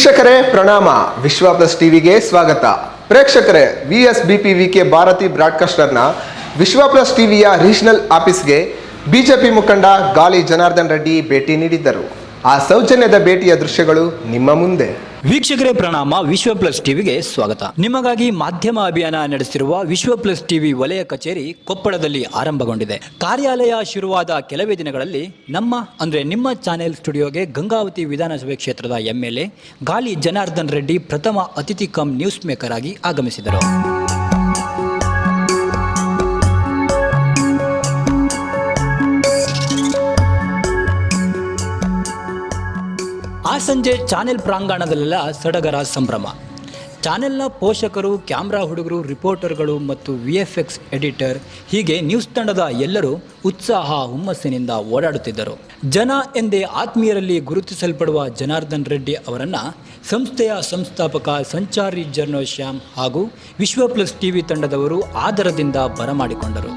ವೀಕ್ಷಕರೇ ಪ್ರಣಾಮ. ವಿಶ್ವ ಪ್ಲಸ್ ಟಿವಿಗೆ ಸ್ವಾಗತ. ಪ್ರೇಕ್ಷಕರೇ, VSBPVK ಭಾರತಿ ಬ್ರಾಡ್ಕಾಸ್ಟರ್ನ ವಿಶ್ವ ಪ್ಲಸ್ ಟಿವಿಯ ರೀಜನಲ್ ಆಫೀಸ್ಗೆ ಬಿಜೆಪಿ ಮುಖಂಡ ಗಾಲಿ ಜನಾರ್ದನ್ ರೆಡ್ಡಿ ಭೇಟಿ ನೀಡಿದ್ದರು. ಆ ಸೌಜನ್ಯದ ಭೇಟಿಯ ದೃಶ್ಯಗಳು ನಿಮ್ಮ ಮುಂದೆ. ವೀಕ್ಷಕರೇ ಪ್ರಣಾಮ. ವಿಶ್ವ ಪ್ಲಸ್ ಟಿವಿಗೆ ಸ್ವಾಗತ. ನಿಮಗಾಗಿ ಮಾಧ್ಯಮ ಅಭಿಯಾನ ನಡೆಸಿರುವ ವಿಶ್ವ ಪ್ಲಸ್ ಟಿವಿ ವಲಯ ಕಚೇರಿ ಕೊಪ್ಪಳದಲ್ಲಿ ಆರಂಭಗೊಂಡಿದೆ. ಕಾರ್ಯಾಲಯ ಶುರುವಾದ ಕೆಲವೇ ದಿನಗಳಲ್ಲಿ ನಿಮ್ಮ ಚಾನೆಲ್ ಸ್ಟುಡಿಯೋಗೆ ಗಂಗಾವತಿ ವಿಧಾನಸಭೆ ಕ್ಷೇತ್ರದ MLA ಗಾಲಿ ಜನಾರ್ದನ್ ರೆಡ್ಡಿ ಪ್ರಥಮ ಅತಿಥಿ ಕಮ್ ನ್ಯೂಸ್ ಮೇಕರ್ ಆಗಿ ಆಗಮಿಸಿದರು. ಆ ಸಂಜೆ ಚಾನೆಲ್ ಪ್ರಾಂಗಣದಲ್ಲೆಲ್ಲ ಸಡಗರ ಸಂಭ್ರಮ. ಚಾನೆಲ್ನ ಪೋಷಕರು, ಕ್ಯಾಮ್ರಾ ಹುಡುಗರು, ರಿಪೋರ್ಟರ್ಗಳು ಮತ್ತು VFX ಎಡಿಟರ್ ಹೀಗೆ ನ್ಯೂಸ್ ತಂಡದ ಎಲ್ಲರೂ ಉತ್ಸಾಹ ಹುಮ್ಮಸ್ಸಿನಿಂದ ಓಡಾಡುತ್ತಿದ್ದರು. ಜನ ಎಂದೇ ಆತ್ಮೀಯರಲ್ಲಿ ಗುರುತಿಸಲ್ಪಡುವ ಜನಾರ್ದನ್ ರೆಡ್ಡಿ ಅವರನ್ನು ಸಂಸ್ಥೆಯ ಸಂಸ್ಥಾಪಕ ಸಂಚಾರಿ ಜರ್ನಲ್ ಶ್ಯಾಮ್ ಹಾಗೂ ವಿಶ್ವ ಪ್ಲಸ್ ಟಿವಿ ತಂಡದವರು ಆದರದಿಂದ ಬರಮಾಡಿಕೊಂಡರು.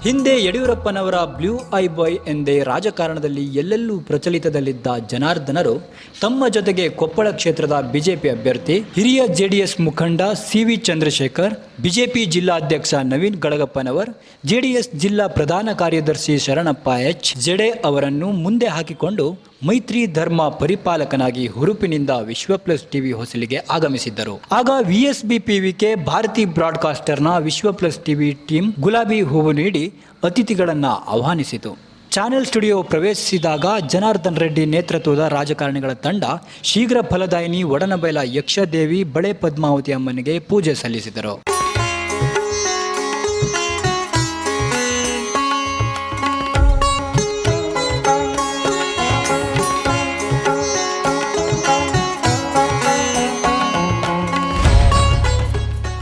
ಹಿಂದೆ ಯಡಿಯೂರಪ್ಪನವರ ಬ್ಲೂ ಐ ಬಾಯ್ ಎಂದೇ ರಾಜಕಾರಣದಲ್ಲಿ ಎಲ್ಲೆಲ್ಲೂ ಪ್ರಚಲಿತದಲ್ಲಿದ್ದ ಜನಾರ್ದನರು ತಮ್ಮ ಜೊತೆಗೆ ಕೊಪ್ಪಳ ಕ್ಷೇತ್ರದ ಬಿಜೆಪಿ ಅಭ್ಯರ್ಥಿ ಹಿರಿಯ JDS ಮುಖಂಡ CV ಚಂದ್ರಶೇಖರ್, ಬಿಜೆಪಿ ಜಿಲ್ಲಾಧ್ಯಕ್ಷ ನವೀನ್ ಗಳಗಪ್ಪನವರ್, JDS ಜಿಲ್ಲಾ ಪ್ರಧಾನ ಕಾರ್ಯದರ್ಶಿ ಶರಣಪ್ಪ H ಜಡೆ ಅವರನ್ನು ಮುಂದೆ ಹಾಕಿಕೊಂಡು ಮೈತ್ರಿ ಧರ್ಮ ಪರಿಪಾಲಕನಾಗಿ ಹುರುಪಿನಿಂದ ವಿಶ್ವ ಪ್ಲಸ್ ಟಿವಿ ಹೊಸಲಿಗೆ ಆಗಮಿಸಿದ್ದರು. ಆಗ VSBPVK ಭಾರತಿ ಬ್ರಾಡ್ಕಾಸ್ಟರ್ನ ವಿಶ್ವ ಪ್ಲಸ್ ಟಿವಿ ಟೀಮ್ ಗುಲಾಬಿ ಹೂವು ನೀಡಿ ಅತಿಥಿಗಳನ್ನು ಆಹ್ವಾನಿಸಿತು. ಚಾನೆಲ್ ಸ್ಟುಡಿಯೋ ಪ್ರವೇಶಿಸಿದಾಗ ಜನಾರ್ದನ್ ರೆಡ್ಡಿ ನೇತೃತ್ವದ ರಾಜಕಾರಣಿಗಳ ತಂಡ ಶೀಘ್ರ ಫಲದಾಯಿನಿ ಒಡನಬೈಲ ಯಕ್ಷದೇವಿ ಬಳೆ ಪದ್ಮಾವತಿ ಅಮ್ಮನಿಗೆ ಪೂಜೆ ಸಲ್ಲಿಸಿದರು.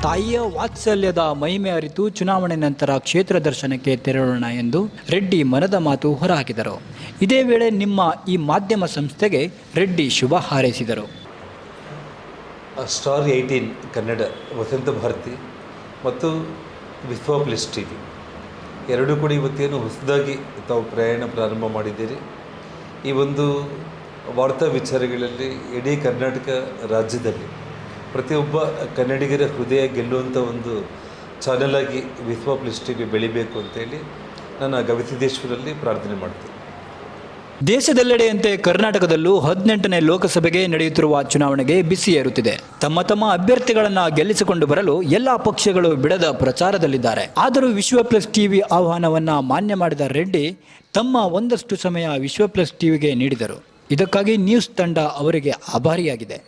ತಾಯಿಯ ವಾತ್ಸಲ್ಯದ ಮಹಿಮೆ ಅರಿತು ಚುನಾವಣೆ ನಂತರ ಕ್ಷೇತ್ರ ದರ್ಶನಕ್ಕೆ ತೆರಳೋಣ ಎಂದು ರೆಡ್ಡಿ ಮನದ ಮಾತು ಹೊರಹಾಕಿದರು. ಇದೇ ವೇಳೆ ಈ ಮಾಧ್ಯಮ ಸಂಸ್ಥೆಗೆ ರೆಡ್ಡಿ ಶುಭ ಹಾರೈಸಿದರು. ಸ್ಟಾರ್ 18 ಕನ್ನಡ ವಸಂತ ಭಾರತಿ ಮತ್ತು ವಿಶ್ವ ಪ್ಲಸ್ ಟಿವಿ ಎರಡೂ ಕೂಡ ಇವತ್ತೇನು ಹೊಸದಾಗಿ ತಾವು ಪ್ರಯಾಣ ಪ್ರಾರಂಭ ಮಾಡಿದ್ದೀರಿ. ಈ ಒಂದು ವಾರ್ತಾ ವಿಚಾರಗಳಲ್ಲಿ ಇಡೀ ಕರ್ನಾಟಕ ರಾಜ್ಯದಲ್ಲಿ ಪ್ರತಿಯೊಬ್ಬ ಕನ್ನಡಿಗರ ಹೃದಯ ಗೆಲ್ಲುವಂಥ ಒಂದು ಚಾನೆಲ್ ಆಗಿ ವಿಶ್ವ ಪ್ಲಸ್ ಟಿವಿ ಬೆಳಿಬೇಕು ಅಂತೇಳಿ ನಾನು ಗವಿಸಿದ್ದೇಶ್ವರಲ್ಲಿ ಪ್ರಾರ್ಥನೆ ಮಾಡ್ತೀನಿ. ದೇಶದೆಲ್ಲೆಡೆಯಂತೆ ಕರ್ನಾಟಕದಲ್ಲೂ 18ನೇ ಲೋಕಸಭೆಗೆ ನಡೆಯುತ್ತಿರುವ ಚುನಾವಣೆಗೆ ಬಿಸಿ ಏರುತ್ತಿದೆ. ತಮ್ಮ ಅಭ್ಯರ್ಥಿಗಳನ್ನು ಗೆಲ್ಲಿಸಿಕೊಂಡು ಬರಲು ಎಲ್ಲ ಪಕ್ಷಗಳು ಬಿಡದ ಪ್ರಚಾರದಲ್ಲಿದ್ದಾರೆ. ಆದರೂ ವಿಶ್ವ ಪ್ಲಸ್ ಟಿವಿ ಆಹ್ವಾನವನ್ನು ಮಾನ್ಯ ಮಾಡಿದ ರೆಡ್ಡಿ ತಮ್ಮ ಒಂದಷ್ಟು ಸಮಯ ವಿಶ್ವ ಪ್ಲಸ್ ಟಿವಿಗೆ ನೀಡಿದರು. ಇದಕ್ಕಾಗಿ ನ್ಯೂಸ್ ತಂಡ ಅವರಿಗೆ ಆಭಾರಿಯಾಗಿದೆ.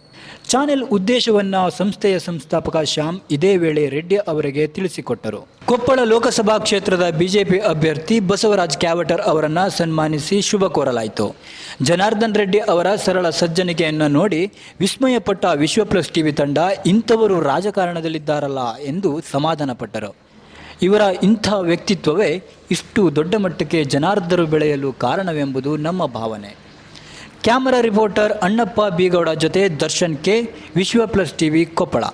ಚಾನೆಲ್ ಉದ್ದೇಶವನ್ನ ಸಂಸ್ಥೆಯ ಸಂಸ್ಥಾಪಕ ಶ್ಯಾಮ್ ಇದೇ ವೇಳೆ ರೆಡ್ಡಿ ಅವರಿಗೆ ತಿಳಿಸಿಕೊಟ್ಟರು. ಕೊಪ್ಪಳ ಲೋಕಸಭಾ ಕ್ಷೇತ್ರದ ಬಿಜೆಪಿ ಅಭ್ಯರ್ಥಿ ಬಸವರಾಜ್ ಕ್ಯಾವಟರ್ ಅವರನ್ನು ಸನ್ಮಾನಿಸಿ ಶುಭ ಕೋರಲಾಯಿತು. ಜನಾರ್ದನ್ ರೆಡ್ಡಿ ಅವರ ಸರಳ ಸಜ್ಜನಿಕೆಯನ್ನು ನೋಡಿ ವಿಸ್ಮಯಪಟ್ಟ ವಿಶ್ವ ಪ್ಲಸ್ ಟಿವಿ ತಂಡ ಇಂಥವರು ರಾಜಕಾರಣದಲ್ಲಿದ್ದಾರಲ್ಲ ಎಂದು ಸಮಾಧಾನಪಟ್ಟರು. ಇವರ ಇಂಥ ವ್ಯಕ್ತಿತ್ವವೇ ಇಷ್ಟು ದೊಡ್ಡ ಮಟ್ಟಕ್ಕೆ ಜನಾರ್ದರು ಬೆಳೆಯಲು ಕಾರಣವೆಂಬುದು ನಮ್ಮ ಭಾವನೆ. Camera reporter Annappa B Gowda ಜೊತೆ ದರ್ಶನ್ K, ವಿಶ್ವ ಪ್ಲಸ್ ಟಿವಿ ಕೊಪ್ಪಳ.